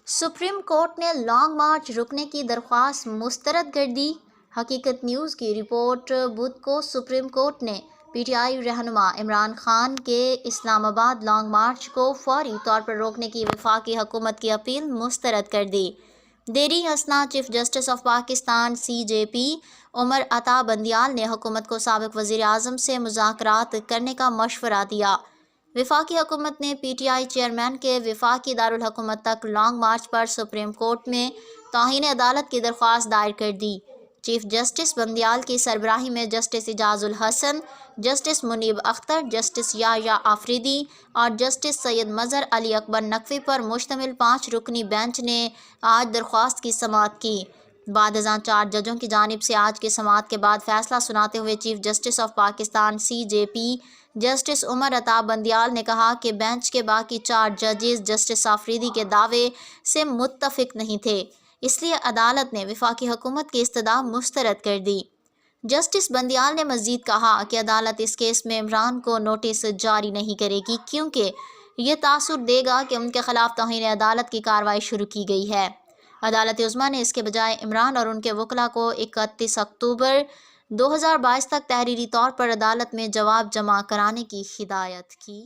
Supreme court نے long march رکنے کی درخواست مسترد کر دی۔ حقیقت نیوز کی رپورٹ۔ بدھ کو سپریم کورٹ نے پی ٹی آئی رہنما عمران خان کے اسلام آباد لانگ مارچ کو فوری طور پر روکنے کی وفاقی حکومت کی اپیل مسترد کر دی۔ دیری اثنا chief justice of Pakistan C J پی عمر عطا بندیال نے حکومت کو سابق وزیر اعظم سے مذاکرات کرنے کا مشورہ دیا۔ وفاقی حکومت نے پی ٹی آئی چیئرمین کے وفاقی دارالحکومت تک لانگ مارچ پر سپریم کورٹ میں توہین عدالت کی درخواست دائر کر دی۔ چیف جسٹس بندیال کی سربراہی میں جسٹس اعجاز الحسن، جسٹس منیب اختر، جسٹس یحییٰ آفریدی اور جسٹس سید مظہر علی اکبر نقوی پر مشتمل 5 رکنی بینچ نے آج درخواست کی سماعت کی۔ بعد ازاں 4 ججوں کی جانب سے آج کی سماعت کے بعد فیصلہ سناتے ہوئے chief justice of Pakistan C J P justice Umar Ata Bandial نے کہا کہ بینچ کے باقی 4 ججز جسٹس آفریدی کے دعوے سے متفق نہیں تھے، اس لیے عدالت نے وفاقی حکومت کی استدعا مسترد کر دی۔ جسٹس بندیال نے مزید کہا کہ عدالت اس کیس میں عمران کو نوٹس جاری نہیں کرے گی کیونکہ یہ تاثر دے گا کہ ان کے خلاف توہین عدالت کی کارروائی شروع کی گئی ہے۔ عدالت عظمیٰ نے اس کے بجائے عمران اور ان کے وکلاء کو 31 اکتوبر 2022 تک تحریری طور پر عدالت میں جواب جمع کرانے کی ہدایت کی۔